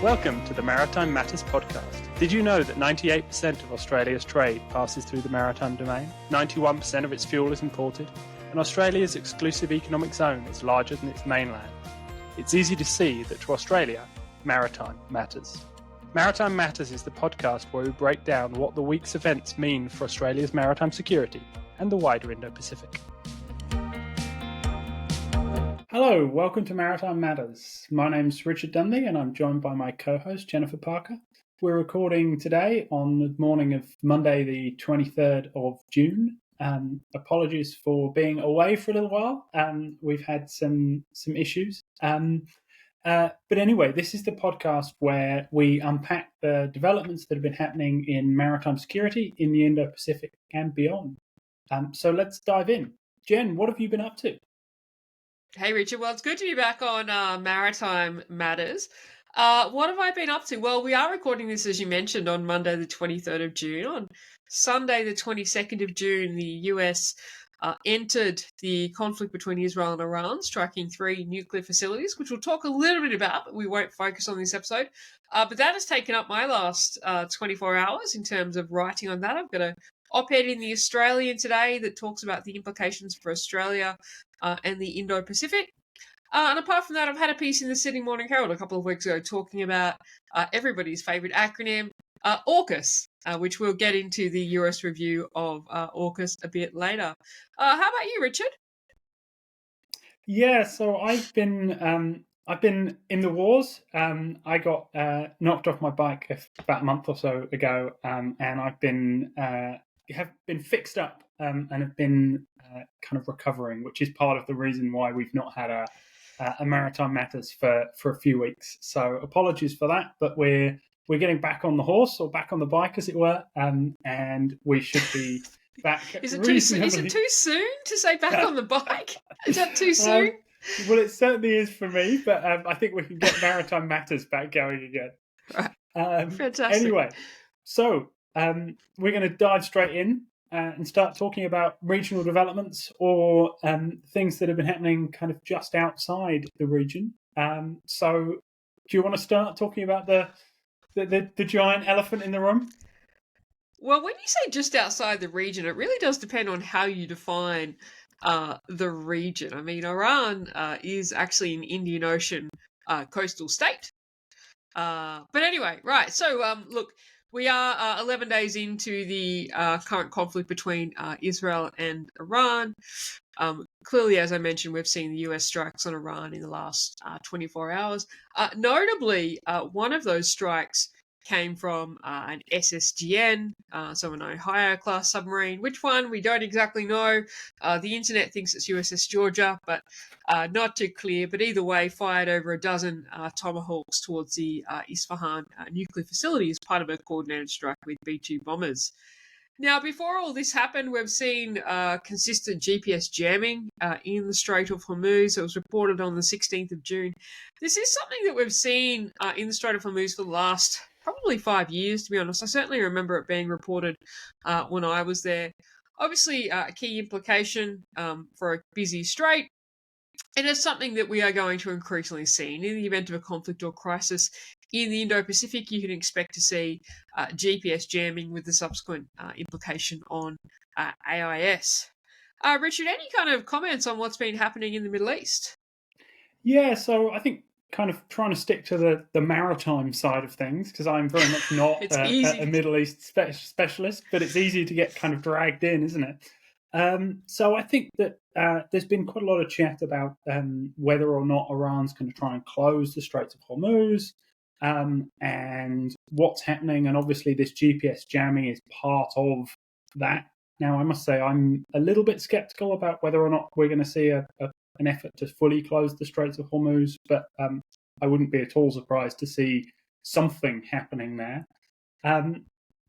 Welcome to the Maritime Matters podcast. Did you know that 98% of Australia's trade passes through the maritime domain? 91% of its fuel is imported, and Australia's exclusive economic zone is larger than its mainland. It's easy to see that to Australia, maritime matters. Maritime Matters is the podcast where we break down what the week's events mean for Australia's maritime security and the wider Indo-Pacific. Hello, welcome to Maritime Matters. My name's Richard Dunley and I'm joined by my co-host Jennifer Parker. We're recording today on the morning of Monday the 23rd of June. Apologies for being away for a little while. We've had some issues. But anyway, this is the podcast where we unpack the developments that have been happening in maritime security in the Indo-Pacific and beyond. So let's dive in. Jen, what have you been up to? Hey, Richard. Well, it's good to be back on Maritime Matters. What have I been up to? Well, we are recording this, as you mentioned, on Monday, the 23rd of June. On Sunday, the 22nd of June, the US entered the conflict between Israel and Iran, striking 3 nuclear facilities, which we'll talk a little bit about, but we won't focus on this episode. But that has taken up my last 24 hours in terms of writing on that. I've got a op-ed in the Australian today that talks about the implications for Australia and the Indo-Pacific. And apart from that, I've had a piece in the Sydney Morning Herald a couple of weeks ago talking about everybody's favourite acronym, AUKUS, which we'll get into the US review of AUKUS a bit later. How about you, Richard? Yeah, so I've been in the wars. I got knocked off my bike about a month or so ago, and I've been have been fixed up and have been kind of recovering, which is part of the reason why we've not had a Maritime Matters for a few weeks. So apologies for that, but we're getting back on the horse, or back on the bike, as it were, and we should be back. Is it too soon to say back on the bike? Is that too soon? Well, it certainly is for me, but I think we can get Maritime Matters back going again. Right. Fantastic. Anyway, so we're going to dive straight in and start talking about regional developments or things that have been happening kind of just outside the region. So do you want to start talking about the giant elephant in the room? Well, when you say just outside the region, it really does depend on how you define the region. I mean, Iran is actually an Indian Ocean coastal state. But anyway, right. So, look, we are 11 days into the current conflict between Israel and Iran. Clearly, as I mentioned, we've seen the US strikes on Iran in the last 24 hours. Notably, one of those strikes came from an SSGN, so an Ohio class submarine. Which one? We don't exactly know. The internet thinks it's USS Georgia, but not too clear. But either way, fired over a dozen Tomahawks towards the Isfahan nuclear facility as part of a coordinated strike with B-2 bombers. Now, before all this happened, we've seen consistent GPS jamming in the Strait of Hormuz. It was reported on the 16th of June. This is something that we've seen in the Strait of Hormuz for the last probably 5 years, to be honest. I certainly remember it being reported when I was there. Obviously, a key implication for a busy strait. And it's something that we are going to increasingly see. In the event of a conflict or crisis in the Indo-Pacific, you can expect to see GPS jamming with the subsequent implication on AIS. Richard, any kind of comments on what's been happening in the Middle East? Yeah, so I think kind of trying to stick to the maritime side of things, because I'm very much not a Middle East specialist, but it's easy to get kind of dragged in, isn't it? So I think that there's been quite a lot of chat about whether or not Iran's going to try and close the Straits of Hormuz and what's happening. And obviously this GPS jamming is part of that. Now, I must say I'm a little bit skeptical about whether or not we're going to see an effort to fully close the Straits of Hormuz, but I wouldn't be at all surprised to see something happening there.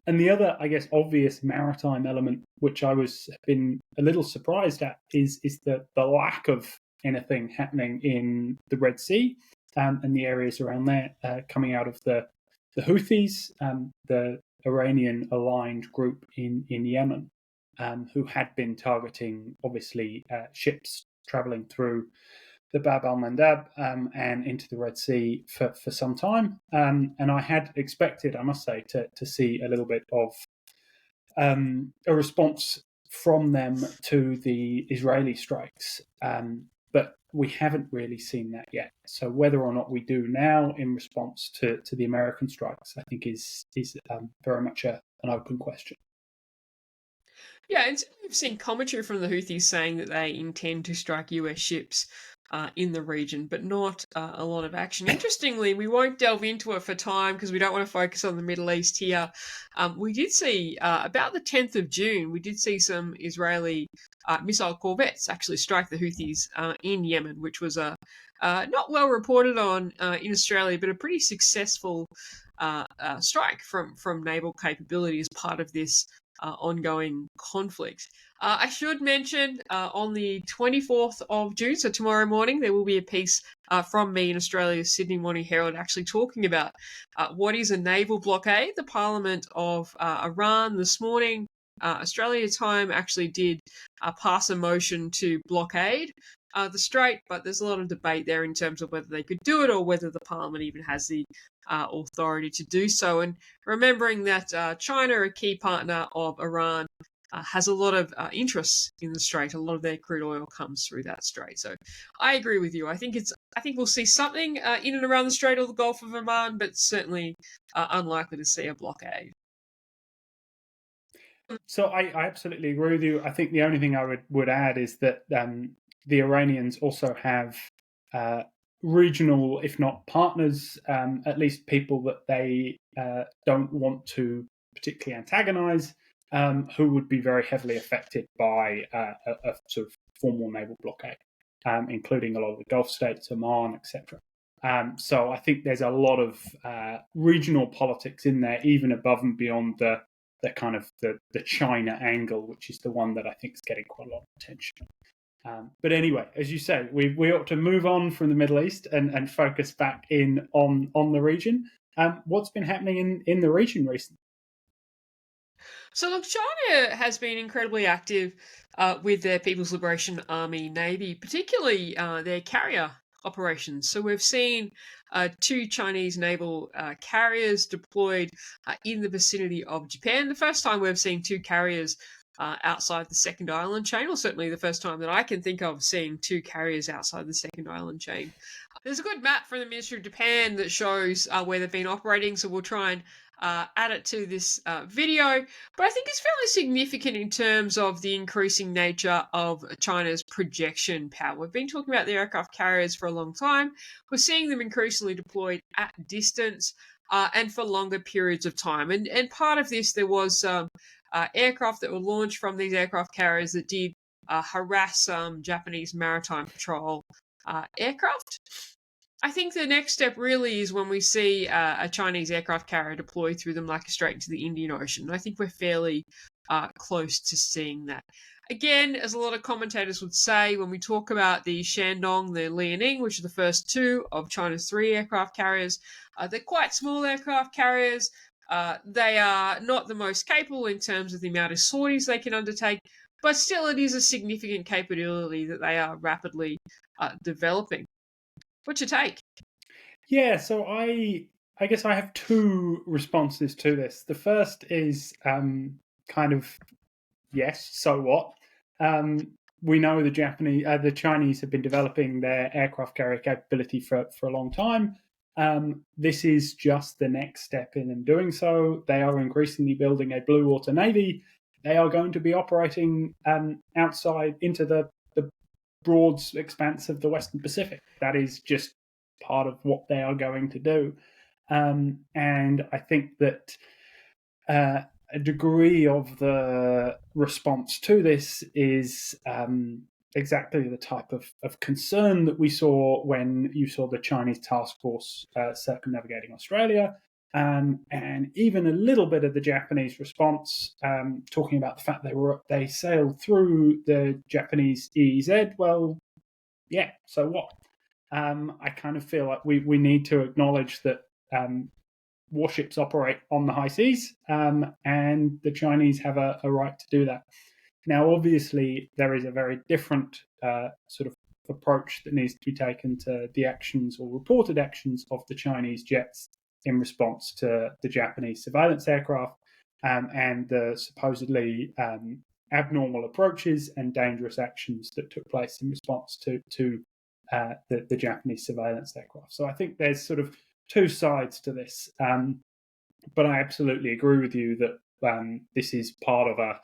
And the other, I guess, obvious maritime element, which I was been a little surprised at, is the lack of anything happening in the Red Sea and the areas around there, coming out of the Houthis, the Iranian-aligned group in Yemen, who had been targeting, obviously, ships travelling through the Bab al-Mandab and into the Red Sea for some time. And I had expected, I must say, to see a little bit of a response from them to the Israeli strikes. But we haven't really seen that yet. So whether or not we do now in response to the American strikes, I think is very much an open question. Yeah, and we've seen commentary from the Houthis saying that they intend to strike US ships in the region, but not a lot of action. Interestingly, we won't delve into it for time because we don't want to focus on the Middle East here. We did see, about the 10th of June, we did see some Israeli missile corvettes actually strike the Houthis in Yemen, which was not well reported on in Australia, but a pretty successful strike from naval capability as part of this ongoing conflict. I should mention on the 24th of June, so tomorrow morning, there will be a piece from me in Australia's Sydney Morning Herald actually talking about what is a naval blockade. The Parliament of Iran this morning, Australia time, actually did pass a motion to blockade the strait, but there's a lot of debate there in terms of whether they could do it or whether the Parliament even has the authority to do so. And remembering that China, a key partner of Iran, has a lot of interests in the strait. A lot of their crude oil comes through that strait. So I agree with you. I think we'll see something in and around the Strait or the Gulf of Oman, but certainly unlikely to see a blockade. So I absolutely agree with you. I think the only thing I would add is that the Iranians also have regional, if not partners, at least people that they don't want to particularly antagonize, who would be very heavily affected by a sort of formal naval blockade, including a lot of the Gulf states, Oman, etc. So I think there's a lot of regional politics in there, even above and beyond the kind of the China angle, which is the one that I think is getting quite a lot of attention. But anyway, as you say, we ought to move on from the Middle East and focus back in on the region. What's been happening in the region recently? So look, China has been incredibly active with their People's Liberation Army Navy, particularly their carrier operations. So we've seen 2 Chinese naval carriers deployed in the vicinity of Japan. The first time we've seen 2 carriers outside the second island chain, or certainly the first time that I can think of seeing 2 carriers outside the second island chain. There's a good map from the Ministry of Japan that shows where they've been operating, so we'll try and add it to this video. But I think it's fairly significant in terms of the increasing nature of China's projection power. We've been talking about the aircraft carriers for a long time. We're seeing them increasingly deployed at distance and for longer periods of time. And part of this, there was aircraft that were launched from these aircraft carriers that did harass Japanese maritime patrol aircraft. I think the next step really is when we see a Chinese aircraft carrier deploy through the Malacca Strait into the Indian Ocean. I think we're fairly close to seeing that. Again, as a lot of commentators would say, when we talk about the Shandong, the Liaoning, which are the first 2 of China's 3 aircraft carriers, they're quite small aircraft carriers. They are not the most capable in terms of the amount of sorties they can undertake, but still it is a significant capability that they are rapidly developing. What's your take? Yeah, so I guess I have 2 responses to this. The first is kind of yes, so what? We know the Chinese have been developing their aircraft carrier capability for a long time. This is just the next step in them doing so. They are increasingly building a blue water navy. They are going to be operating outside into the broad expanse of the Western Pacific. That is just part of what they are going to do. And I think that a degree of the response to this is exactly the type of concern that we saw when you saw the Chinese task force circumnavigating Australia, and even a little bit of the Japanese response, talking about the fact they sailed through the Japanese EEZ. Well, yeah, so what? I kind of feel like we need to acknowledge that warships operate on the high seas, and the Chinese have a right to do that. Now, obviously, there is a very different sort of approach that needs to be taken to the actions or reported actions of the Chinese jets in response to the Japanese surveillance aircraft and the supposedly abnormal approaches and dangerous actions that took place in response to the Japanese surveillance aircraft. So I think there's sort of two sides to this. But I absolutely agree with you that this is part of a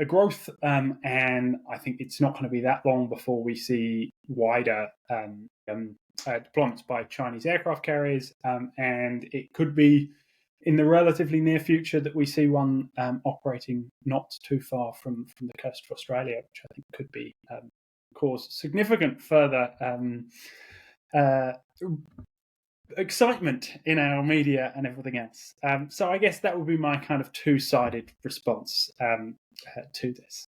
growth, and I think it's not going to be that long before we see wider deployments by Chinese aircraft carriers, and it could be in the relatively near future that we see one operating not too far from the coast of Australia, which I think could be cause significant further excitement in our media and everything else. So I guess that would be my kind of two-sided response to this.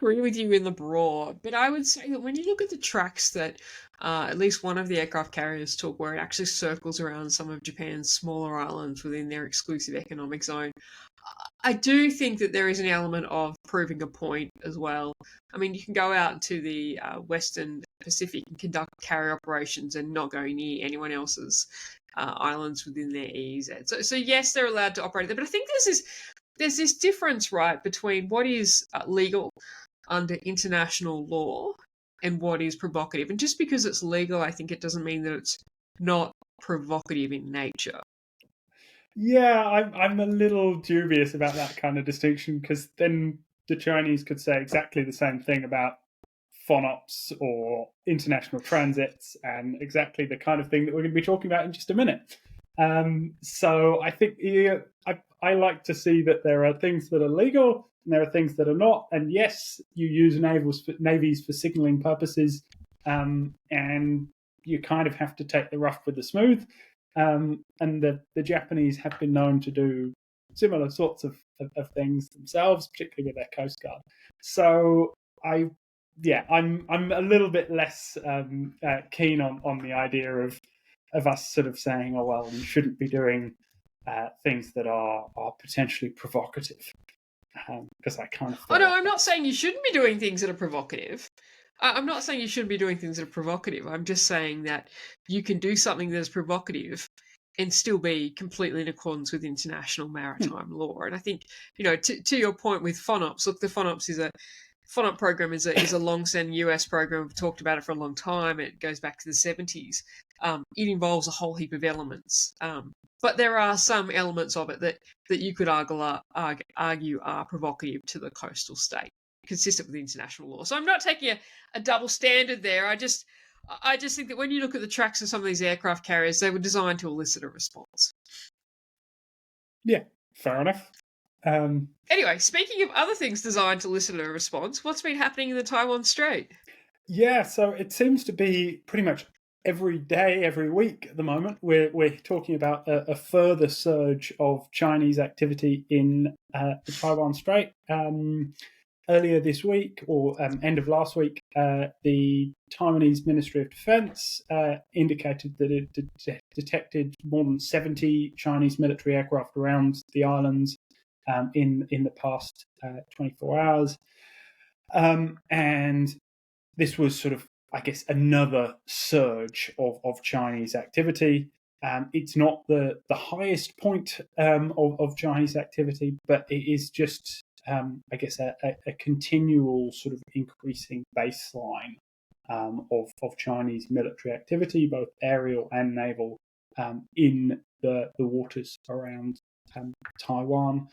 Agree with you in the broad, but I would say that when you look at the tracks that at least one of the aircraft carriers took, where it actually circles around some of Japan's smaller islands within their exclusive economic zone, I do think that there is an element of proving a point as well. I mean, you can go out into the Western Pacific and conduct carrier operations and not go near anyone else's islands within their EEZ. So yes, they're allowed to operate there, but I think there's this difference, right, between what is legal under international law and what is provocative. And just because it's legal, I think it doesn't mean that it's not provocative in nature. Yeah, I'm a little dubious about that kind of distinction, because then the Chinese could say exactly the same thing about FONOPS or international transits and exactly the kind of thing that we're going to be talking about in just a minute. So I think I like to see that there are things that are legal and there are things that are not. And yes, you use navies for signaling purposes, and you kind of have to take the rough with the smooth. And the Japanese have been known to do similar sorts of things themselves, particularly with their Coast Guard. So I'm a little bit less keen on the idea of us sort of saying, oh well, you shouldn't be doing things that are potentially provocative, because I kind of feel I'm not saying you shouldn't be doing things that are provocative. I'm not saying you shouldn't be doing things that are provocative. I'm just saying that you can do something that is provocative and still be completely in accordance with international maritime law. And I think, to your point with FONOPS, look, the FONOP program is a long-standing US program. We've talked about it for a long time. It goes back to the 70s. It involves a whole heap of elements. But there are some elements of it that you could argue are provocative to the coastal state, consistent with international law. So I'm not taking a double standard there. I just think that when you look at the tracks of some of these aircraft carriers, they were designed to elicit a response. Yeah, fair enough. Anyway, speaking of other things designed to elicit a response, what's been happening in the Taiwan Strait? Yeah, so it seems to be pretty much every day, every week at the moment, we're talking about a further surge of Chinese activity in the Taiwan Strait. Earlier this week, or end of last week, the Taiwanese Ministry of Defense indicated that it detected more than 70 Chinese military aircraft around the islands in the past 24 hours. And this was sort of, I guess, another surge of Chinese activity. It's not the highest point of Chinese activity, but it is just, I guess, a continual sort of increasing baseline of Chinese military activity, both aerial and naval, in the waters around Taiwan.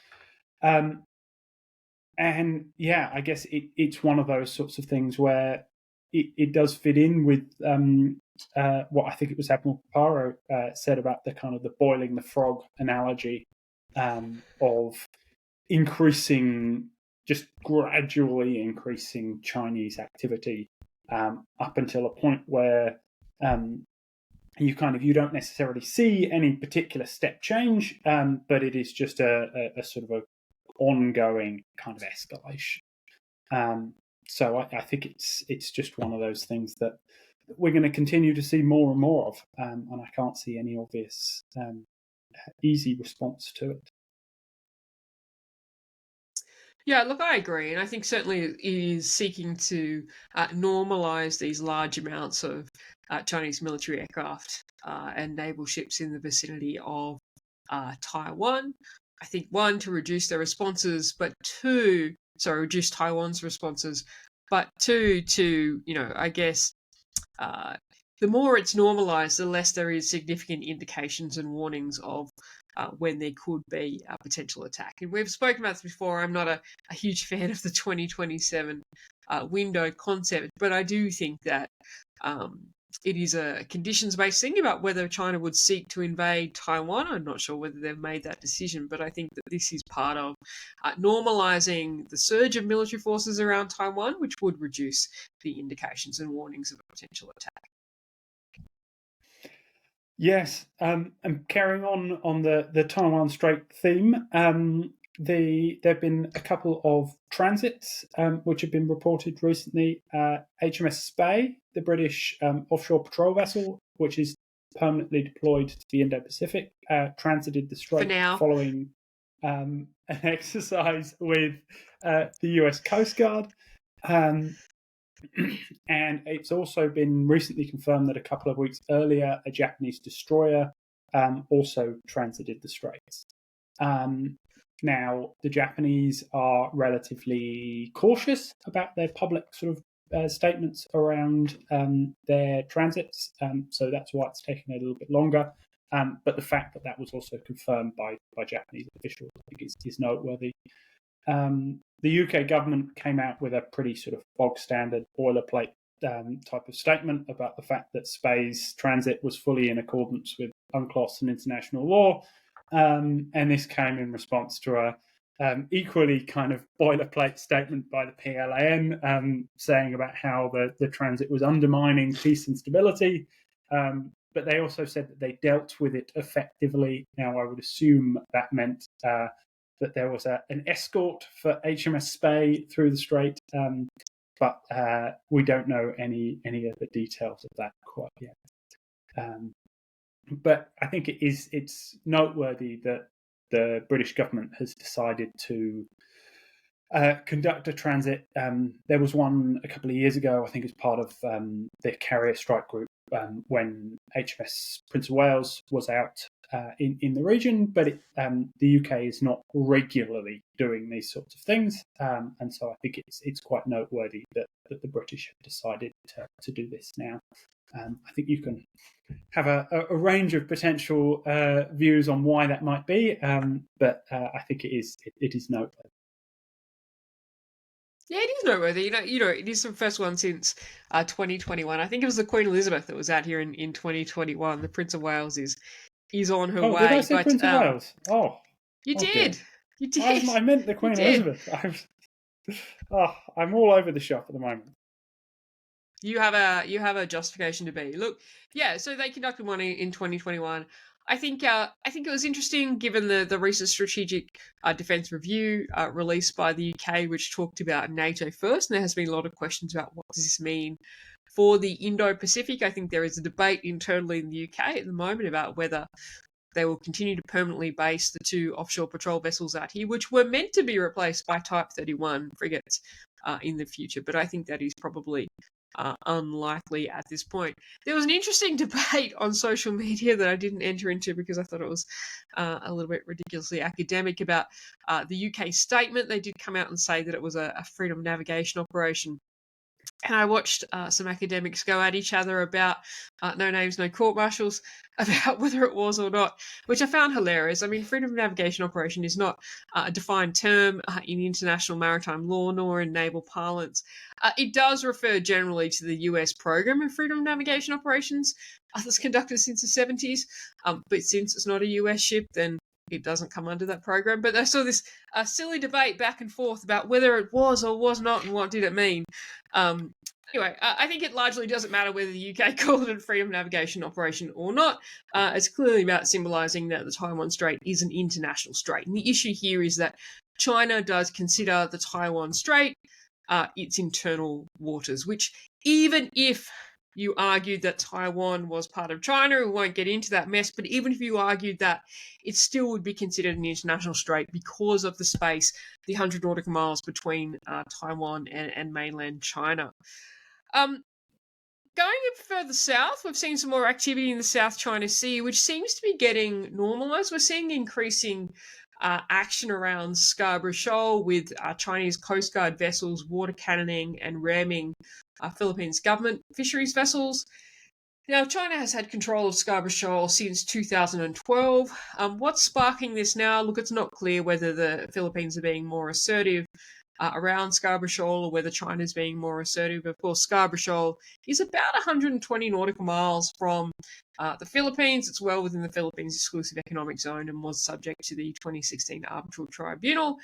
And yeah, I guess it's one of those sorts of things where it does fit in with what I think it was Admiral Paparo said about the kind of the boiling the frog analogy of just gradually increasing Chinese activity up until a point where you don't necessarily see any particular step change, but it is just a sort of a ongoing kind of escalation. So I think it's just one of those things that we're going to continue to see more and more of, and I can't see any obvious easy response to it. Yeah, look, I agree, and I think certainly it is seeking to normalise these large amounts of Chinese military aircraft and naval ships in the vicinity of Taiwan. I think one, to reduce their responses, but two, sorry, reduce Taiwan's responses, but two, to I guess uh, the more it's normalised, the less there is significant indications and warnings of when there could be a potential attack. And we've spoken about this before. I'm not a huge fan of the 2027 window concept, but I do think that um, it is a conditions-based thing about whether China would seek to invade Taiwan. I'm not sure whether they've made that decision, but I think that this is part of normalising the surge of military forces around Taiwan, which would reduce the indications and warnings of a potential attack. Yes, and carrying on the Taiwan Strait theme, there have been a couple of transits which have been reported recently. HMS Spey, the British offshore patrol vessel, which is permanently deployed to the Indo-Pacific, transited the strait following an exercise with the US Coast Guard. And it's also been recently confirmed that a couple of weeks earlier, a Japanese destroyer also transited the Straits. Now, the Japanese are relatively cautious about their public sort of statements around their transits, so that's why it's taken a little bit longer. But the fact that that was also confirmed by Japanese officials, I think, is noteworthy. The UK government came out with a pretty sort of bog standard boilerplate type of statement about the fact that Spey's transit was fully in accordance with UNCLOS and international law. And this came in response to a equally kind of boilerplate statement by the PLAN saying about how the transit was undermining peace and stability. But they also said that they dealt with it effectively. Now, I would assume that meant that there was an escort for HMS Spey through the strait, but we don't know any of the details of that quite yet. But I think it's noteworthy that the British government has decided to conduct a transit. There was one a couple of years ago, I think, as part of the carrier strike group when HMS Prince of Wales was out in the region, but the UK is not regularly doing these sorts of things, and so I think it's quite noteworthy that the British have decided to do this now. I think you can have a range of potential views on why that might be, but I think it is noteworthy. Yeah, it is noteworthy. It is the first one since 2021. I think it was the Queen Elizabeth that was out here in 2021. The Prince of Wales is on her way. Did I say Prince of Wales? Oh, you did. Dear. You did. I meant the Queen Elizabeth. I'm all over the shop at the moment. You have a justification to be. Look, yeah. So they conducted one in 2021. I think it was interesting given the recent strategic defence review released by the UK, which talked about NATO first, and there has been a lot of questions about what does this mean for the Indo-Pacific. I think there is a debate internally in the UK at the moment about whether they will continue to permanently base the two offshore patrol vessels out here, which were meant to be replaced by Type 31 frigates in the future. But I think that is probably unlikely at this point. There was an interesting debate on social media that I didn't enter into because I thought it was a little bit ridiculously academic about the UK statement. They did come out and say that it was a freedom navigation operation. And I watched some academics go at each other about no names, no court martials, about whether it was or not, which I found hilarious. I mean, freedom of navigation operation is not a defined term in international maritime law nor in naval parlance. It does refer generally to the US program of freedom of navigation operations that's conducted since the 70s. But since it's not a US ship, then it doesn't come under that program. But I saw this silly debate back and forth about whether it was or was not and what did it mean. Anyway, I think it largely doesn't matter whether the UK called it a freedom navigation operation or not. It's clearly about symbolising that the Taiwan Strait is an international strait. And the issue here is that China does consider the Taiwan Strait its internal waters, which even if you argued that Taiwan was part of China. We won't get into that mess, but even if you argued that, it still would be considered an international strait because of the space, the 100 nautical miles between Taiwan and mainland China. Going a bit further south, we've seen some more activity in the South China Sea, which seems to be getting normalised. We're seeing increasing action around Scarborough Shoal with Chinese Coast Guard vessels water cannoning and ramming Philippines government fisheries vessels. Now, China has had control of Scarborough Shoal since 2012. What's sparking this now? Look, it's not clear whether the Philippines are being more assertive around Scarborough Shoal or whether China's being more assertive. Of course, Scarborough Shoal is about 120 nautical miles from the Philippines. It's well within the Philippines exclusive economic zone and was subject to the 2016 arbitral tribunal.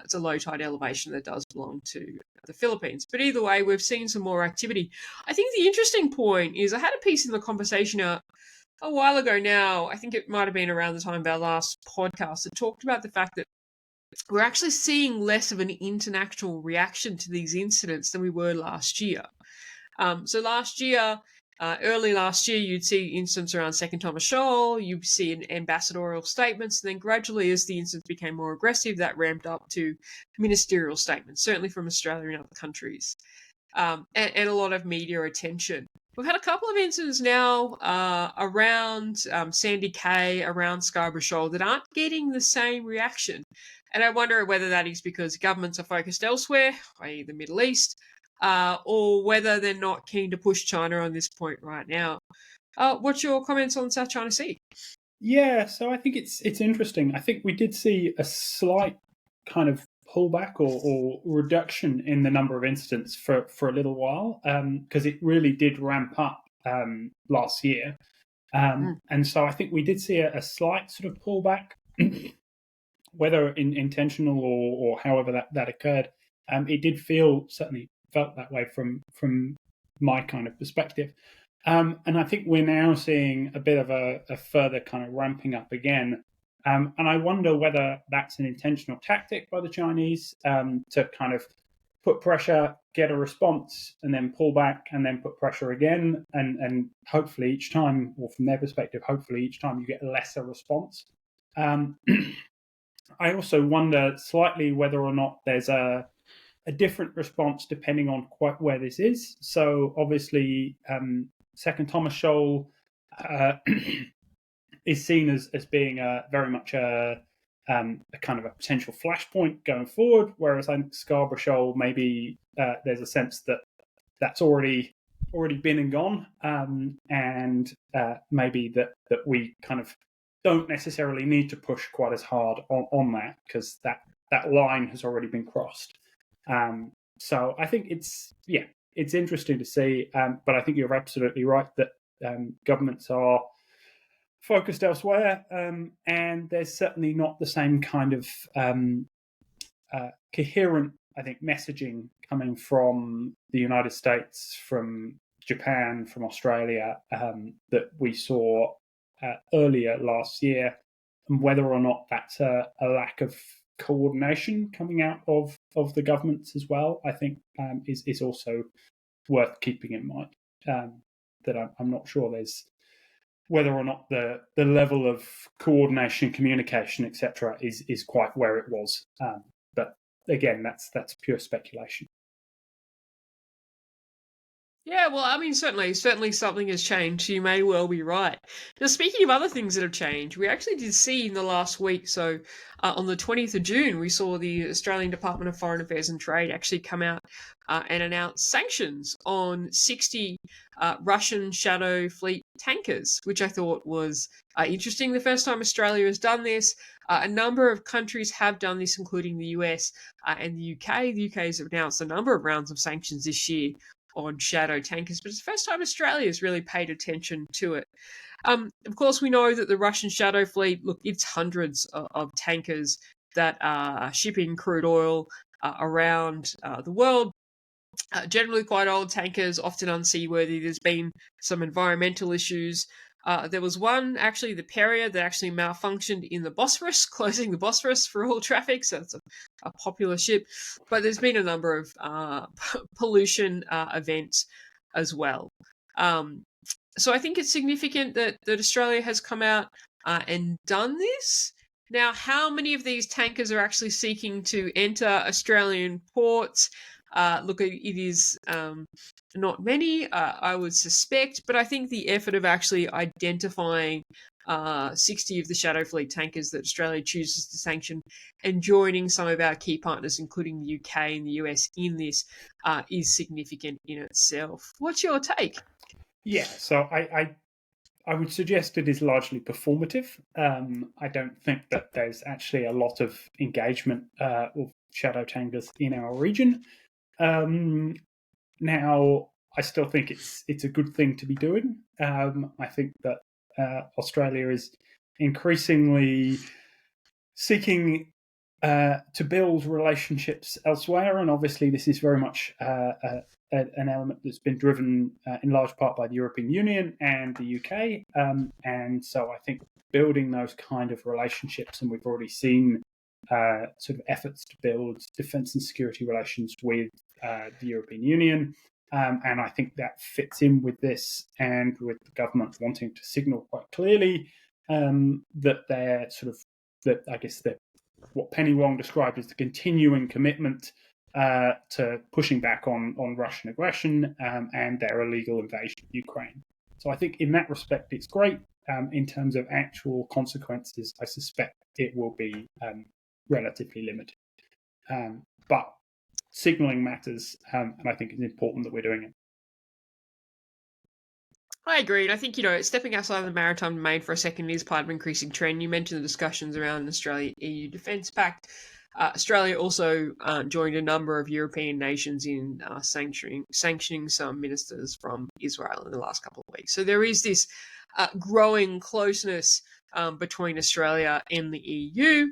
It's a low tide elevation that does belong to the Philippines. But either way, we've seen some more activity. I think the interesting point is I had a piece in the conversation a while ago now. I think it might have been around the time of our last podcast that talked about the fact that we're actually seeing less of an international reaction to these incidents than we were last year. So last year, early last year, you'd see incidents around Second Thomas Shoal, you'd see ambassadorial statements, and then gradually as the incidents became more aggressive, that ramped up to ministerial statements, certainly from Australia and other countries, and a lot of media attention. We've had a couple of incidents now around Sandy Cay, around Scarborough Shoal that aren't getting the same reaction. And I wonder whether that is because governments are focused elsewhere, i.e. the Middle East, or whether they're not keen to push China on this point right now. What's your comments on South China Sea? Yeah, so I think it's interesting. I think we did see a slight kind of pullback or reduction in the number of incidents for a little while, because it really did ramp up last year. And so I think we did see a slight sort of pullback, whether intentional or however that occurred. It did certainly felt that way from my kind of perspective. And I think we're now seeing a bit of a further kind of ramping up again. And I wonder whether that's an intentional tactic by the Chinese to kind of put pressure, get a response, and then pull back, and then put pressure again. And hopefully each time, or from their perspective, hopefully each time you get a lesser response. I also wonder slightly whether or not there's a different response depending on quite where this is. So obviously, Second Thomas Shoal is seen as being very much a kind of a potential flashpoint going forward, whereas I think Scarborough Shoal, maybe there's a sense that that's already been and gone, and maybe that we kind of don't necessarily need to push quite as hard on that because that line has already been crossed. So I think it's interesting to see, but I think you're absolutely right that governments are focused elsewhere, and there's certainly not the same kind of coherent, I think, messaging coming from the United States, from Japan, from Australia, that we saw earlier last year, and whether or not that's a lack of coordination coming out of the governments as well, I think is also worth keeping in mind. That I'm not sure there's whether or not the level of coordination, communication, etc., is quite where it was. But again, that's pure speculation. Yeah, well, I mean, certainly something has changed. You may well be right. Now, speaking of other things that have changed, we actually did see in the last week, so on the 20th of June, we saw the Australian Department of Foreign Affairs and Trade actually come out and announce sanctions on 60 Russian Shadow Fleet tankers, which I thought was interesting. The first time Australia has done this. A number of countries have done this, including the US and the UK. The UK has announced a number of rounds of sanctions this year on shadow tankers, but it's the first time Australia has really paid attention to it. Of course, we know that the Russian shadow fleet, look, it's hundreds of tankers that are shipping crude oil around the world. Generally quite old tankers, often unseaworthy. There's been some environmental issues. There was one, actually, the Perrier, that actually malfunctioned in the Bosphorus, closing the Bosphorus for all traffic, so it's a popular ship. But there's been a number of pollution events as well. So I think it's significant that Australia has come out and done this. Now, how many of these tankers are actually seeking to enter Australian ports? Look, it is not many, I would suspect, but I think the effort of actually identifying 60 of the Shadow Fleet tankers that Australia chooses to sanction and joining some of our key partners, including the UK and the US, in this is significant in itself. What's your take? Yeah, so I would suggest it is largely performative. I don't think that there's actually a lot of engagement of shadow tankers in our region. Now, I still think it's a good thing to be doing. I think that Australia is increasingly seeking to build relationships elsewhere, and obviously this is very much an element that's been driven in large part by the European Union and the UK, and so I think building those kind of relationships, and we've already seen sort of efforts to build defence and security relations with the European Union, and I think that fits in with this, and with the government wanting to signal quite clearly that they're sort of what Penny Wong described as the continuing commitment to pushing back on Russian aggression and their illegal invasion of Ukraine. So I think in that respect, it's great. In terms of actual consequences, I suspect it will be relatively limited. But signalling matters, and I think it's important that we're doing it. I agree. And I think, stepping outside of the maritime domain for a second is part of an increasing trend. You mentioned the discussions around an Australia-EU Defence Pact. Australia also joined a number of European nations in sanctioning some ministers from Israel in the last couple of weeks. So there is this growing closeness between Australia and the EU.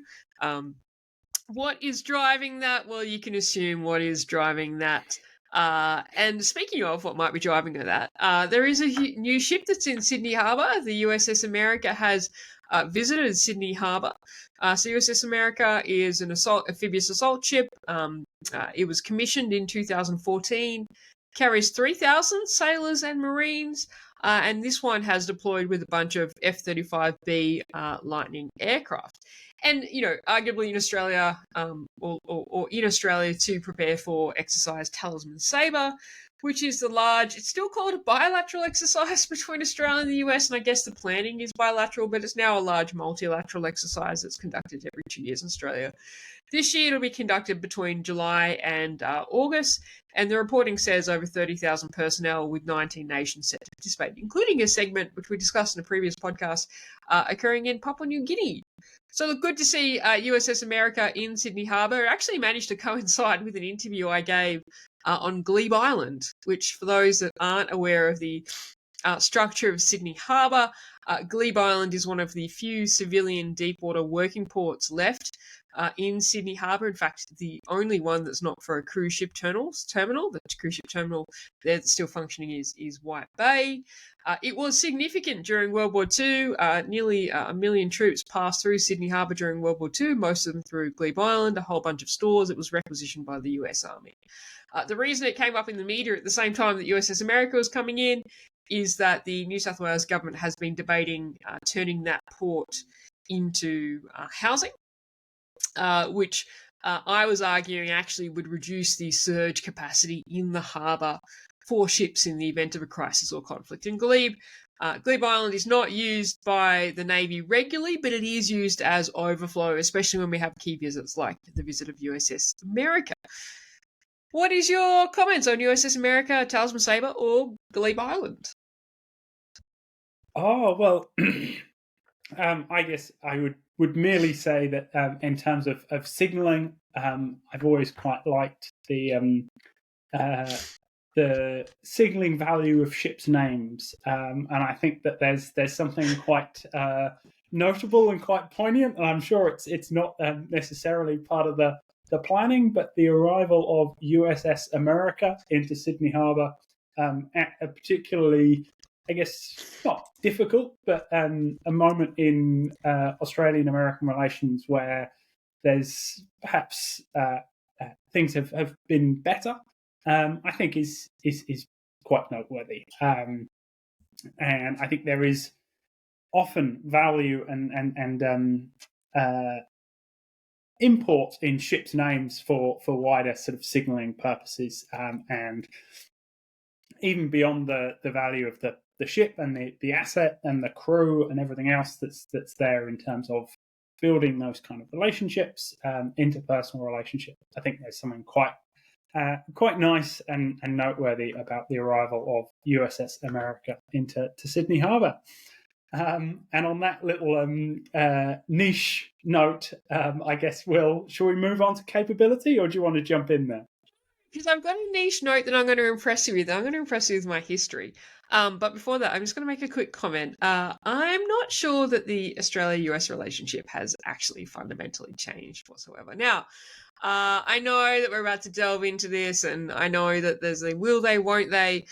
What is driving that? Well, you can assume what is driving that. And speaking of what might be driving that, there is a new ship that's in Sydney Harbour. The USS America has visited Sydney Harbour. So USS America is an amphibious assault ship. It was commissioned in 2014, carries 3,000 sailors and Marines, and this one has deployed with a bunch of F-35B Lightning aircraft. And, arguably in Australia, or in Australia, to prepare for exercise Talisman Sabre, which is it's still called a bilateral exercise between Australia and the US, and I guess the planning is bilateral, but it's now a large multilateral exercise that's conducted every 2 years in Australia. This year it'll be conducted between July and August, and the reporting says over 30,000 personnel with 19 nations set to participate, including a segment which we discussed in a previous podcast occurring in Papua New Guinea. So look, good to see USS America in Sydney Harbour. It actually managed to coincide with an interview I gave on Glebe Island, which, for those that aren't aware of the structure of Sydney Harbour, Glebe Island is one of the few civilian deepwater working ports left in Sydney Harbour. In fact, the only one that's not for a cruise ship terminal. The cruise ship terminal there that's still functioning is White Bay. It was significant during World War II. Nearly 1 million troops passed through Sydney Harbour during World War II, most of them through Glebe Island, a whole bunch of stores. It was requisitioned by the US Army. The reason it came up in the media at the same time that USS America was coming in is that the New South Wales government has been debating turning that port into housing, which I was arguing actually would reduce the surge capacity in the harbour for ships in the event of a crisis or conflict. And Glebe Island is not used by the Navy regularly, but it is used as overflow, especially when we have key visits like the visit of USS America. What is your comments on USS America, Talisman Sabre, or Glebe Island? Oh, well, I guess I would merely say that in terms of signalling, I've always quite liked the signalling value of ships' names, and I think that there's something quite notable and quite poignant. And I'm sure it's not necessarily part of the planning, but the arrival of USS America into Sydney Harbour at a particularly, I guess, not difficult, but a moment in Australian-American relations where there's perhaps things have been better, I think is quite noteworthy. And I think there is often value and import in ships' names for wider sort of signalling purposes, and even beyond the value of the ship and the asset and the crew and everything else that's there in terms of building those kind of relationships, interpersonal relationships. I think there's something quite nice and noteworthy about the arrival of USS America into Sydney Harbour. And on that little niche note, I guess shall we move on to capability, or do you want to jump in there? Because I've got a niche note that I'm going to impress you with. I'm going to impress you with my history. But before that, I'm just going to make a quick comment. I'm not sure that the Australia-US relationship has actually fundamentally changed whatsoever. Now, I know that we're about to delve into this, and I know that there's a will they, won't they.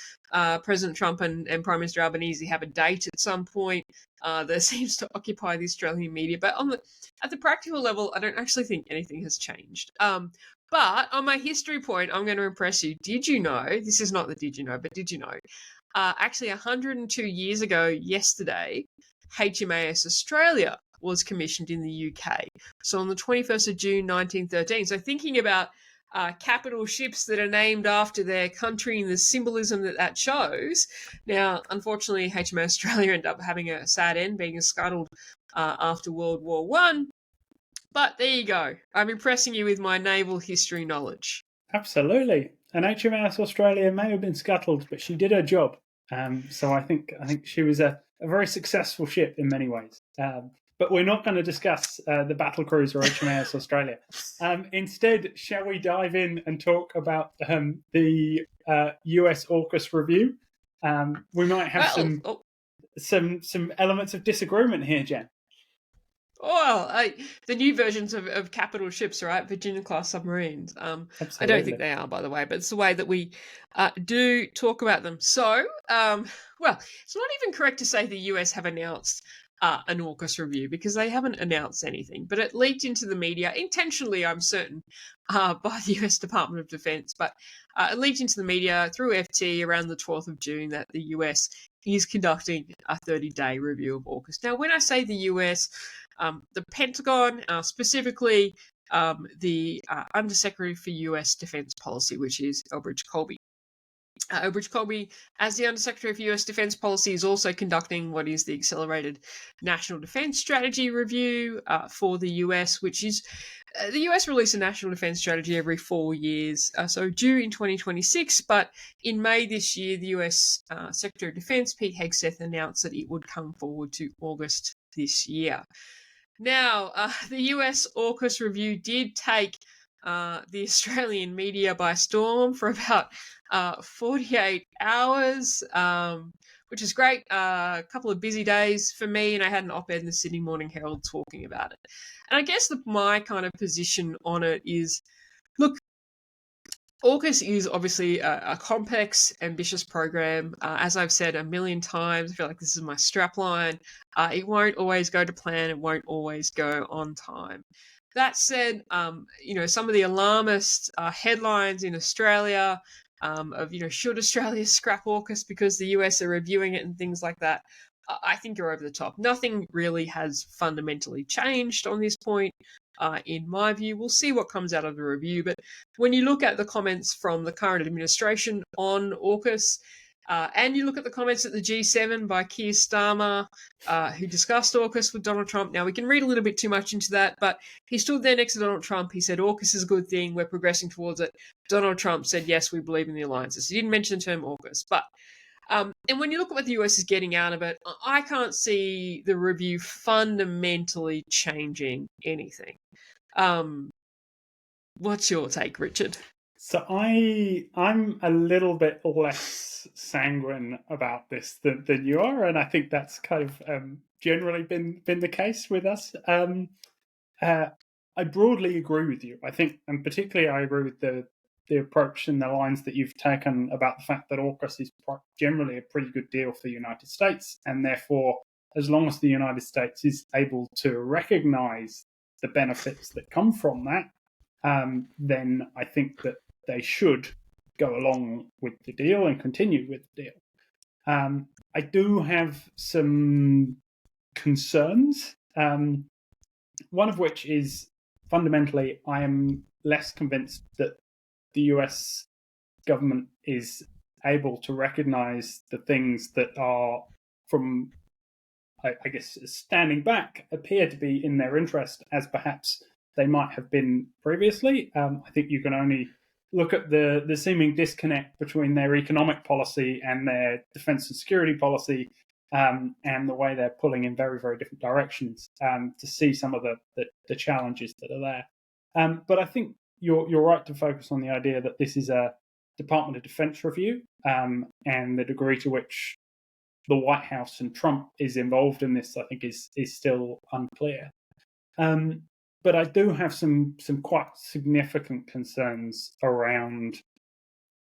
President Trump and Prime Minister Albanese have a date at some point that seems to occupy the Australian media. But at the practical level, I don't actually think anything has changed. But on my history point, I'm going to impress you. Did you know, this is not the did you know, but did you know, actually 102 years ago yesterday, HMAS Australia was commissioned in the UK. So on the 21st of June 1913. So thinking about capital ships that are named after their country and the symbolism that shows. Now, unfortunately, HMAS Australia ended up having a sad end, being scuttled after World War One. But there you go. I'm impressing you with my naval history knowledge. Absolutely. And HMAS Australia may have been scuttled, but she did her job. So I think she was a very successful ship in many ways. But we're not going to discuss the battle cruiser HMAS Australia. Instead, shall we dive in and talk about the US AUKUS review? We might have some elements of disagreement here, Jen. Well, the new versions of capital ships, right? Virginia-class submarines. I don't think they are, by the way, but it's the way that we do talk about them. So, well, it's not even correct to say the US have announced an AUKUS review because they haven't announced anything, but it leaked into the media, intentionally, I'm certain, by the US Department of Defense, but it leaked into the media through FT around the 12th of June that the US is conducting a 30-day review of AUKUS. Now, when I say the US, the Pentagon, specifically the Undersecretary for US Defense Policy, which is Elbridge Colby. Elbridge Colby, as the Undersecretary for US Defense Policy, is also conducting what is the Accelerated National Defense Strategy Review for the US, which is the US release a national defense strategy every 4 years, so due in 2026. But in May this year, the US Secretary of Defense, Pete Hegseth, announced that it would come forward to August this year. Now, the US AUKUS review did take the Australian media by storm for about 48 hours, which is great. A couple of busy days for me, and I had an op-ed in the Sydney Morning Herald talking about it. And I guess my kind of position on it is, look, AUKUS is obviously a complex, ambitious program. As I've said a million times, I feel like this is my strapline. It won't always go to plan. It won't always go on time. That said, some of the alarmist headlines in Australia of, should Australia scrap AUKUS because the US are reviewing it and things like that, I think are over the top. Nothing really has fundamentally changed on this point. In my view, we'll see what comes out of the review. But when you look at the comments from the current administration on AUKUS, and you look at the comments at the G7 by Keir Starmer, who discussed AUKUS with Donald Trump. Now, we can read a little bit too much into that, but he stood there next to Donald Trump. He said, AUKUS is a good thing. We're progressing towards it. Donald Trump said, yes, we believe in the alliances. He didn't mention the term AUKUS. But and when you look at what the US is getting out of it, I can't see the review fundamentally changing anything. What's your take, Richard? So I'm a little bit less sanguine about this than you are, and I think that's kind of generally been the case with us. I broadly agree with you. I think, and particularly I agree with the approach and the lines that you've taken about the fact that AUKUS is generally a pretty good deal for the United States, and therefore, as long as the United States is able to recognise the benefits that come from that, then I think that they should go along with the deal and continue with the deal. I do have some concerns. One of which is fundamentally, I am less convinced that the US government is able to recognize the things that are, from, I guess, standing back, appear to be in their interest as perhaps they might have been previously. I think you can only look at the seeming disconnect between their economic policy and their defense and security policy, and the way they're pulling in very, very different directions, to see some of the challenges that are there. But I think you're right to focus on the idea that this is a Department of Defense review, and the degree to which the White House and Trump is involved in this, I think, is still unclear. But I do have some quite significant concerns around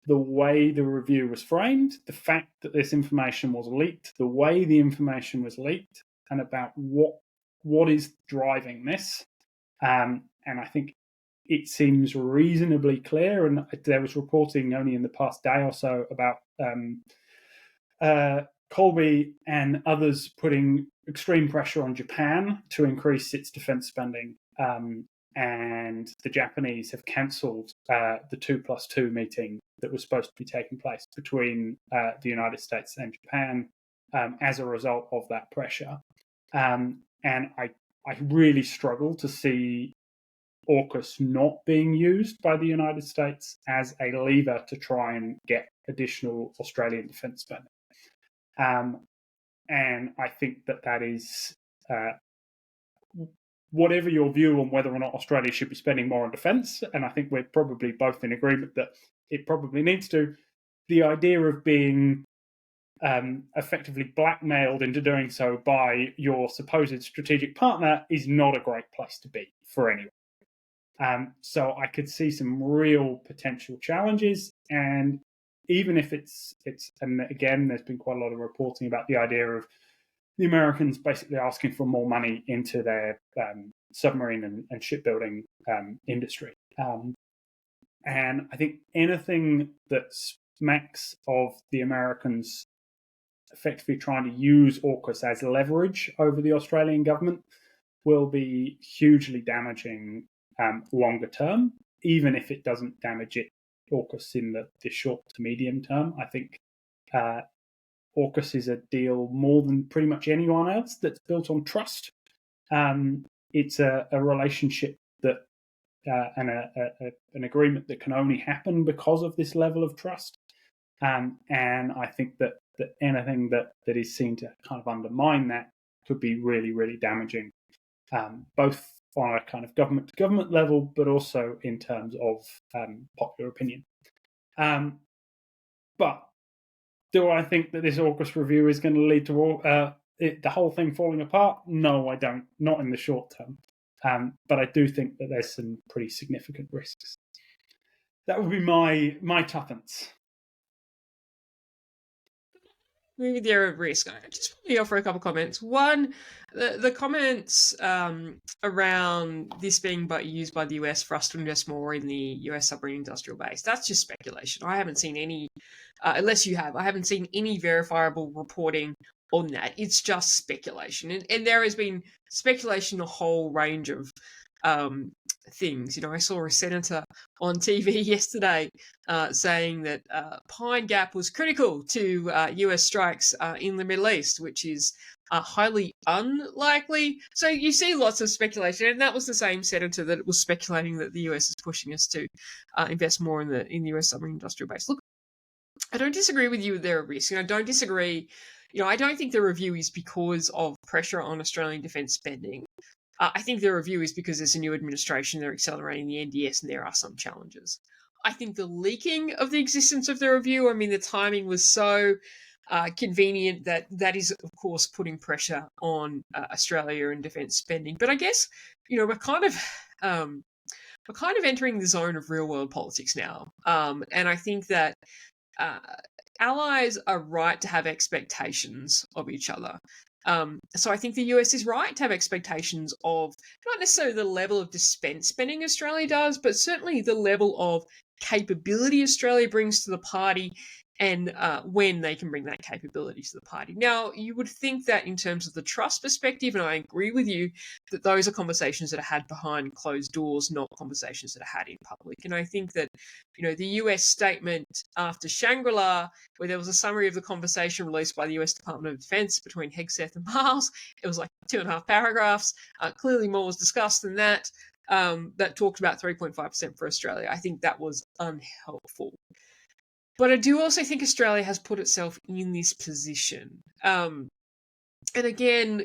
the way the review was framed, the fact that this information was leaked, the way the information was leaked, and about what is driving this. And I think it seems reasonably clear, and there was reporting only in the past day or so about Colby and others putting extreme pressure on Japan to increase its defense spending. And the Japanese have cancelled the 2+2 meeting that was supposed to be taking place between the United States and Japan as a result of that pressure. And I really struggle to see AUKUS not being used by the United States as a lever to try and get additional Australian defence spending. And I think that is, whatever your view on whether or not Australia should be spending more on defence, and I think we're probably both in agreement that it probably needs to, the idea of being effectively blackmailed into doing so by your supposed strategic partner is not a great place to be for anyone. So I could see some real potential challenges, and even if it's, and again, there's been quite a lot of reporting about the idea of the Americans basically asking for more money into their submarine and shipbuilding industry. And I think anything that smacks of the Americans effectively trying to use AUKUS as leverage over the Australian government will be hugely damaging longer term, even if it doesn't damage AUKUS in the short to medium term. I think AUKUS is a deal more than pretty much anyone else that's built on trust. It's a relationship that and an agreement that can only happen because of this level of trust. And I think that anything that is seen to kind of undermine that could be really, really damaging, both on a kind of government-to-government level, but also in terms of popular opinion. But do I think that this AUKUS review is going to lead to the whole thing falling apart? No, I don't. Not in the short term. But I do think that there's some pretty significant risks. That would be my tuppence. Maybe they're at risk. I just want to offer a couple of comments. One, the comments around this being used by the US for us to invest more in the US submarine industrial base. That's just speculation. I haven't seen any, unless you have, I haven't seen any verifiable reporting on that. It's just speculation. And there has been speculation, a whole range of things. I saw a senator on TV yesterday saying that Pine Gap was critical to US strikes in the Middle East, which is highly unlikely. So you see lots of speculation, and that was the same senator that was speculating that the US is pushing us to invest more in the US submarine industrial base. Look, I don't disagree with you that there are risks, and I don't disagree. I don't think the review is because of pressure on Australian defence spending. I think the review is because there's a new administration, they're accelerating the NDS, and there are some challenges. I think the leaking of the existence of the review, the timing was so convenient that is, of course, putting pressure on Australia and defence spending. But I guess, we're kind of entering the zone of real world politics now. And I think that allies are right to have expectations of each other. So I think the US is right to have expectations of not necessarily the level of defence spending Australia does, but certainly the level of capability Australia brings to the party and when they can bring that capability to the party. Now, you would think that in terms of the trust perspective, and I agree with you, that those are conversations that are had behind closed doors, not conversations that are had in public. And I think that, the US statement after Shangri-La, where there was a summary of the conversation released by the US Department of Defense between Hegseth and Miles, it was like 2.5 paragraphs. Clearly more was discussed than that. That talked about 3.5% for Australia. I think that was unhelpful. But I do also think Australia has put itself in this position. And again,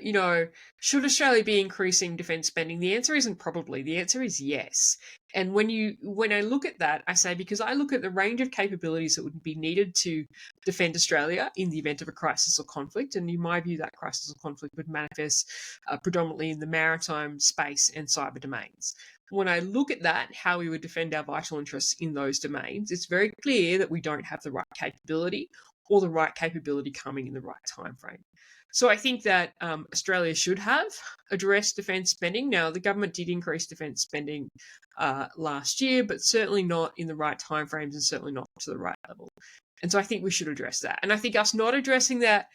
should Australia be increasing defence spending? The answer isn't probably. The answer is yes. And when I look at that, I say, because I look at the range of capabilities that would be needed to defend Australia in the event of a crisis or conflict, and in my view, that crisis or conflict would manifest predominantly in the maritime, space, and cyber domains. When I look at that, how we would defend our vital interests in those domains, it's very clear that we don't have the right capability or the right capability coming in the right time frame. So I think that Australia should have addressed defence spending. Now, the government did increase defence spending last year, but certainly not in the right timeframes and certainly not to the right level. And so I think we should address that. And I think us not addressing that,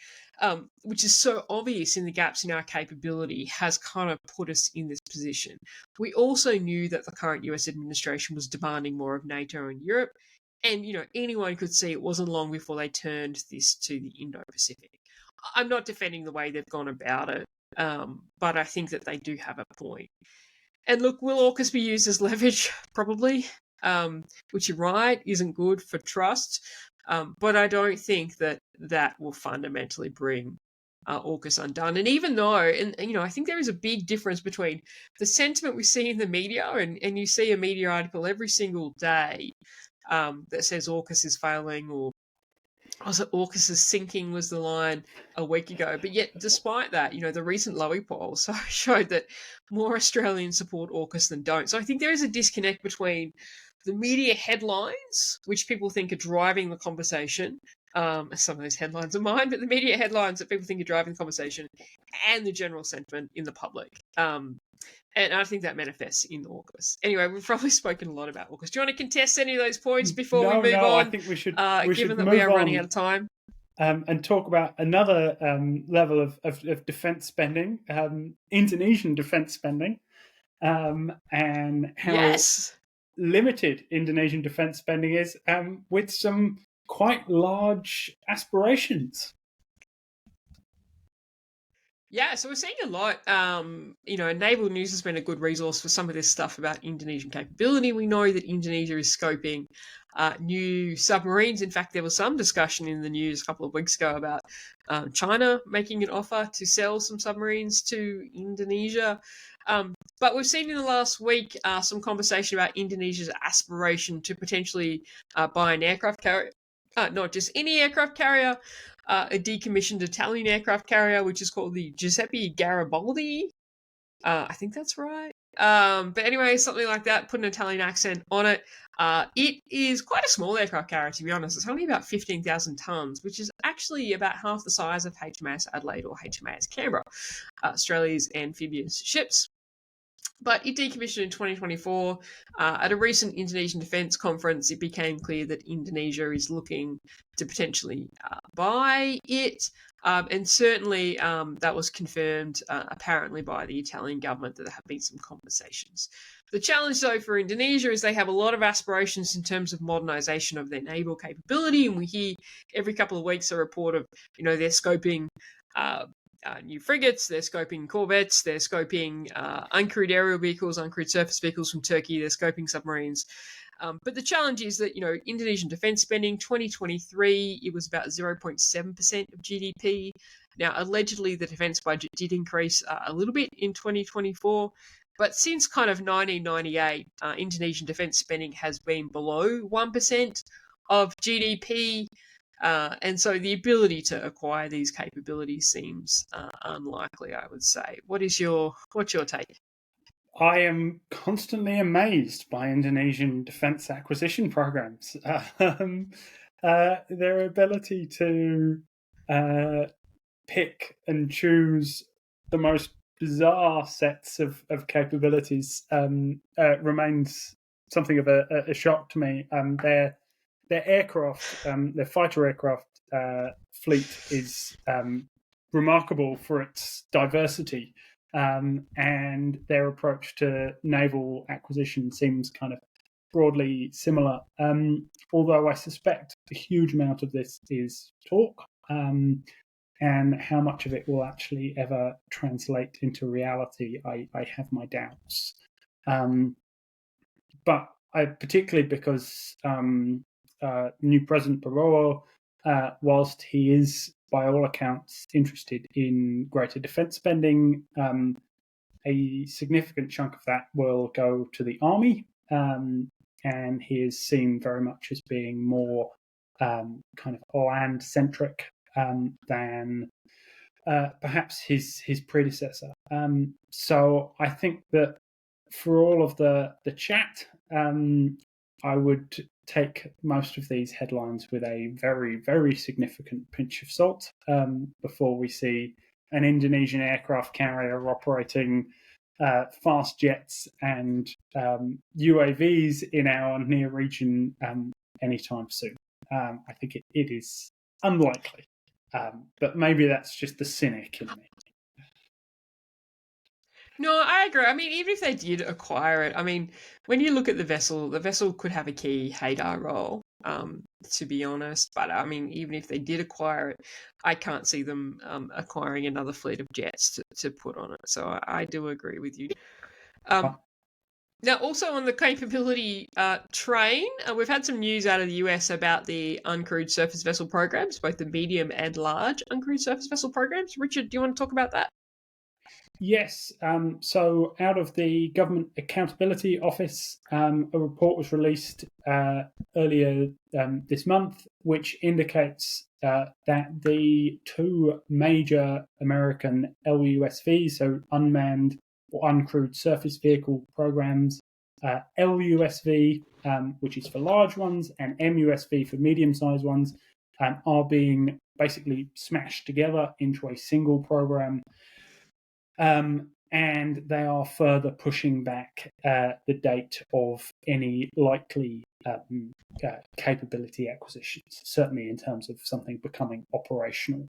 which is so obvious in the gaps in our capability, has kind of put us in this position. We also knew that the current US administration was demanding more of NATO and Europe. And, anyone could see it wasn't long before they turned this to the Indo-Pacific. I'm not defending the way they've gone about it, but I think that they do have a point. And look, will AUKUS be used as leverage? Probably, which you're right, isn't good for trust. But I don't think that will fundamentally bring AUKUS undone. And even though, I think there is a big difference between the sentiment we see in the media, and you see a media article every single day that says AUKUS is failing, or AUKUS is sinking was the line a week ago. But yet, despite that, the recent Lowy poll showed that more Australians support AUKUS than don't. So I think there is a disconnect between the media headlines, which people think are driving the conversation. Some of those headlines are mine, but the media headlines that people think are driving the conversation, and the general sentiment in the public. And I think that manifests in AUKUS. Anyway, we've probably spoken a lot about AUKUS. Do you want to contest any of those points before we move on? I think we should. Given that we are running out of time. And talk about another level of defence spending, Indonesian defence spending, and how limited Indonesian defence spending is, with some quite large aspirations. Yeah, so we're seeing a lot. Naval News has been a good resource for some of this stuff about Indonesian capability. We know that Indonesia is scoping new submarines. In fact, there was some discussion in the news a couple of weeks ago about China making an offer to sell some submarines to Indonesia. But we've seen in the last week some conversation about Indonesia's aspiration to potentially buy an aircraft carrier. Not just any aircraft carrier, a decommissioned Italian aircraft carrier, which is called the Giuseppe Garibaldi. I think that's right. But anyway, something like that, put an Italian accent on it. It is quite a small aircraft carrier, to be honest. It's only about 15,000 tonnes, which is actually about half the size of HMAS Adelaide or HMAS Canberra, Australia's amphibious ships. But it decommissioned in 2024. At a recent Indonesian defence conference, it became clear that Indonesia is looking to potentially buy it. And certainly that was confirmed apparently by the Italian government, that there have been some conversations. The challenge, though, for Indonesia is they have a lot of aspirations in terms of modernisation of their naval capability. And we hear every couple of weeks a report of, they're scoping new frigates, they're scoping corvettes, they're scoping uncrewed aerial vehicles, uncrewed surface vehicles from Turkey, they're scoping submarines. But the challenge is that, Indonesian defence spending, 2023, it was about 0.7% of GDP. Now, allegedly, the defence budget did increase a little bit in 2024. But since kind of 1998, Indonesian defence spending has been below 1% of GDP. And so the ability to acquire these capabilities seems unlikely, I would say. What's your take? I am constantly amazed by Indonesian defence acquisition programs. Their ability to pick and choose the most bizarre sets of capabilities remains something of a shock to me. their aircraft, their fighter aircraft fleet is remarkable for its diversity, and their approach to naval acquisition seems kind of broadly similar. Although I suspect a huge amount of this is talk, and how much of it will actually ever translate into reality, I have my doubts. But particularly because new President Barroso, whilst he is by all accounts interested in greater defence spending, a significant chunk of that will go to the army, and he is seen very much as being more kind of land-centric than perhaps his predecessor. So I think that for all of the chat, I would take most of these headlines with a very, very significant pinch of salt before we see an Indonesian aircraft carrier operating fast jets and UAVs in our near region anytime soon. I think it is unlikely, but maybe that's just the cynic in me. No, I agree. I mean, even if they did acquire it, I mean, when you look at the vessel could have a key radar role, to be honest. But I mean, even if they did acquire it, I can't see them acquiring another fleet of jets to put on it. So I do agree with you. Now, also on the capability train, we've had some news out of the US about the uncrewed surface vessel programs, both the medium and large uncrewed surface vessel programs. Richard, do you want to talk about that? Yes. So out of the Government Accountability Office, a report was released earlier this month, which indicates that the two major American LUSVs, so unmanned or uncrewed surface vehicle programs, LUSV, which is for large ones, and MUSV for medium-sized ones, are being basically smashed together into a single program. And they are further pushing back the date of any likely capability acquisitions, certainly in terms of something becoming operational.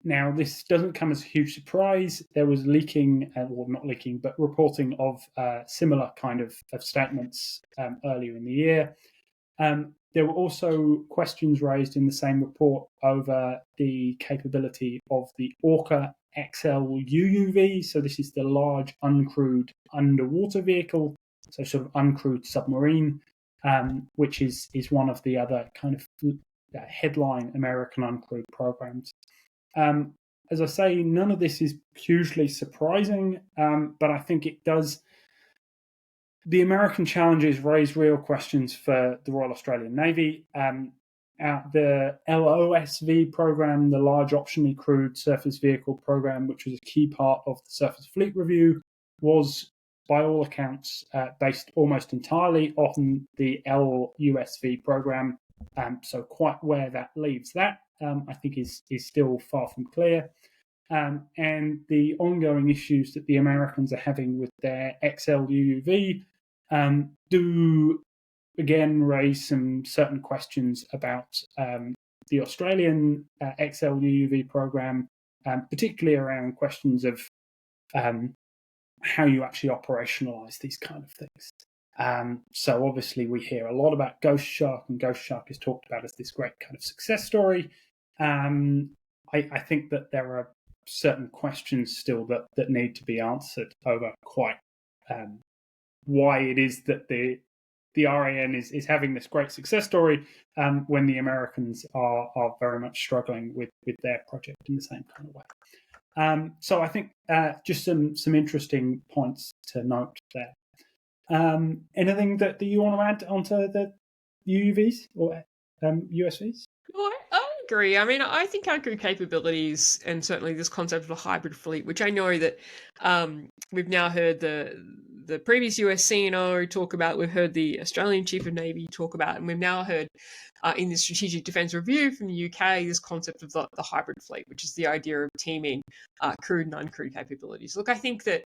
Now, this doesn't come as a huge surprise. There was leaking, or not leaking, but reporting of similar kind of statements earlier in the year. There were also questions raised in the same report over the capability of the Orca XL UUV. So this is the large uncrewed underwater vehicle, so sort of uncrewed submarine, which is one of the other kind of headline American uncrewed programs. As I say, none of this is hugely surprising, but I think it does. The American challenges raise real questions for the Royal Australian Navy. The LOSV program, the Large Optionally Crewed Surface Vehicle program, which was a key part of the Surface Fleet Review, was, by all accounts, based almost entirely on the LUSV program. So quite where that leaves that, I think is still far from clear. And the ongoing issues that the Americans are having with their XL UUV do again raise some certain questions about the Australian XL UUV program, particularly around questions of how you actually operationalize these kind of things. So obviously we hear a lot about Ghost Shark, and Ghost Shark is talked about as this great kind of success story. I think that there are certain questions still that need to be answered over quite why it is that the RAN is having this great success story when the Americans are very much struggling with their project in the same kind of way. So I think just some interesting points to note there. Anything that you want to add onto the UUVs or USVs? Well, I agree. I mean, I think uncrewed capabilities, and certainly this concept of a hybrid fleet, which I know that we've now heard the previous US CNO talk about, we've heard the Australian Chief of Navy talk about, and we've now heard in the Strategic Defence Review from the UK this concept of the hybrid fleet, which is the idea of teaming crewed and uncrewed capabilities. Look, I think that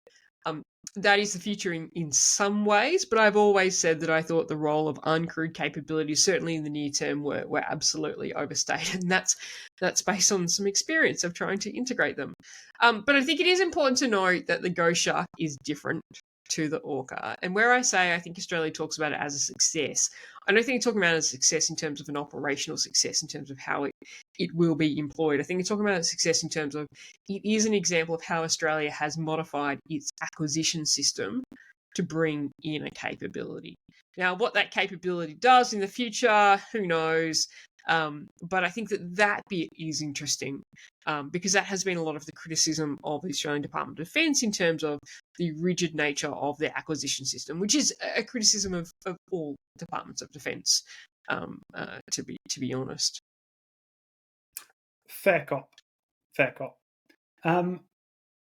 That is the future in some ways, but I've always said that I thought the role of uncrewed capabilities, certainly in the near term, were absolutely overstated, and that's based on some experience of trying to integrate them. But I think it is important to note that the Ghost Shark is different to the Orca, and where I say I think Australia talks about it as a success, I don't think it's talking about it as a success in terms of an operational success, in terms of how it will be employed. I think it's talking about a success in terms of it is an example of how Australia has modified its acquisition system to bring in a capability. Now, what that capability does in the future, who knows? But I think that bit is interesting because that has been a lot of the criticism of the Australian Department of Defence in terms of the rigid nature of their acquisition system, which is a criticism of all departments of defence, to be honest. Fair cop.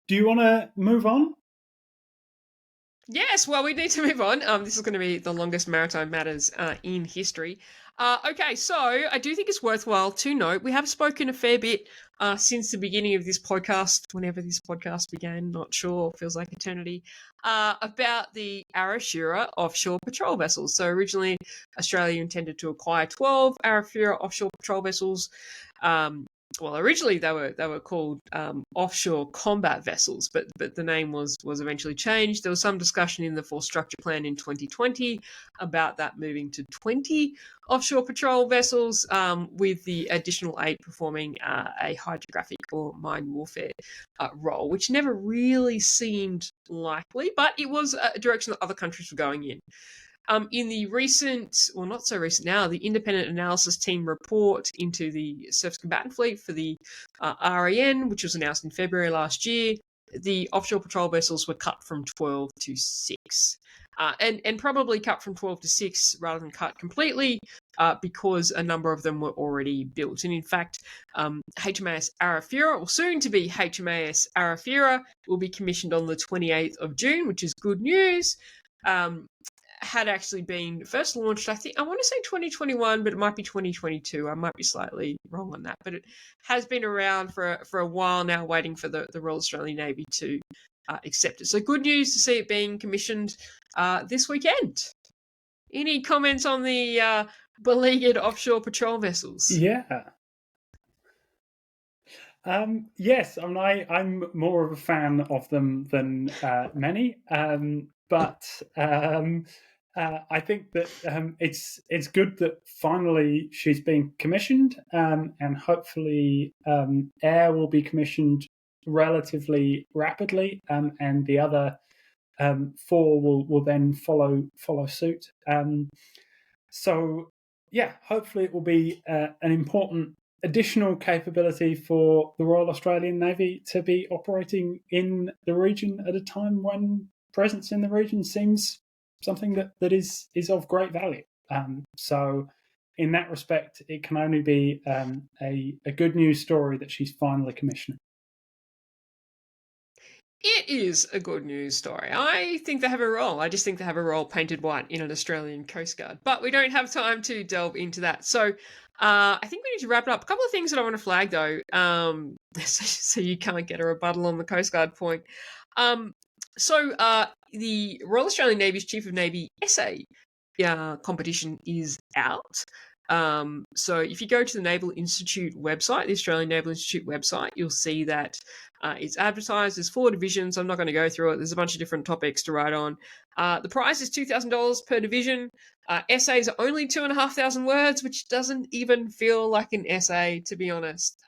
Do you want to move on? Yes, well, we need to move on. This is going to be the longest Maritime Matters in history. Okay, so I do think it's worthwhile to note we have spoken a fair bit since the beginning of this podcast, whenever this podcast began, not sure, feels like eternity, about the Arafura offshore patrol vessels. So originally, Australia intended to acquire 12 Arafura offshore patrol vessels. Well, originally they were called offshore combat vessels, but the name was eventually changed. There was some discussion in the Force Structure Plan in 2020 about that moving to 20 offshore patrol vessels, with the additional 8 performing a hydrographic or mine warfare role, which never really seemed likely, but it was a direction that other countries were going in. In the recent, well, not so recent now, the Independent Analysis Team report into the Surface Combatant Fleet for the RAN, which was announced in February last year, the offshore patrol vessels were cut from 12 to 6. And probably cut from 12 to 6 rather than cut completely because a number of them were already built. And in fact, HMAS Arafura, or soon to be HMAS Arafura, will be commissioned on the 28th of June, which is good news. Had actually been first launched, I want to say 2021, but it might be 2022. I might be slightly wrong on that, but it has been around for a while now, waiting for the Royal Australian Navy to accept it. So good news to see it being commissioned this weekend. Any comments on the beleaguered offshore patrol vessels? Yeah. Yes, I mean, I'm more of a fan of them than many, but I think that it's good that finally she's being commissioned, and hopefully Air will be commissioned relatively rapidly, and the other 4 will then follow suit. So yeah, hopefully it will be an important additional capability for the Royal Australian Navy to be operating in the region at a time when presence in the region seems something that is of great value. So in that respect, it can only be a good news story that she's finally commissioning. It is a good news story. I think they have a role. I just think they have a role painted white in an Australian Coast Guard. But we don't have time to delve into that. So I think we need to wrap it up. A couple of things that I want to flag, though, so you can't get a rebuttal on the Coast Guard point. So the Royal Australian Navy's Chief of Navy essay competition is out. So if you go to the Naval Institute website, the Australian Naval Institute website, you'll see that it's advertised. There's 4 divisions. I'm not going to go through it. There's a bunch of different topics to write on. The prize is $2,000 per division. Essays are only 2,500 words, which doesn't even feel like an essay, to be honest.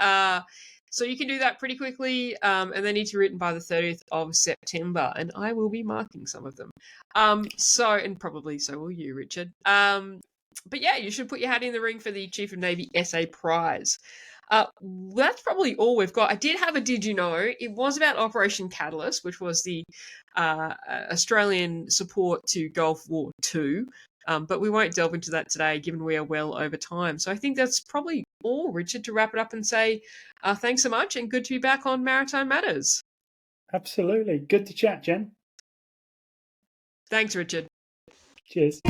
So you can do that pretty quickly, and they need to be written by the 30th of September, and I will be marking some of them. And probably so will you, Richard. But yeah, you should put your hat in the ring for the Chief of Navy essay prize. That's probably all we've got. I did have a Did You Know? It was about Operation Catalyst, which was the Australian support to Gulf War II. But we won't delve into that today, given we are well over time. So I think that's probably all, Richard, to wrap it up and say thanks so much and good to be back on Maritime Matters. Absolutely. Good to chat, Jen. Thanks, Richard. Cheers.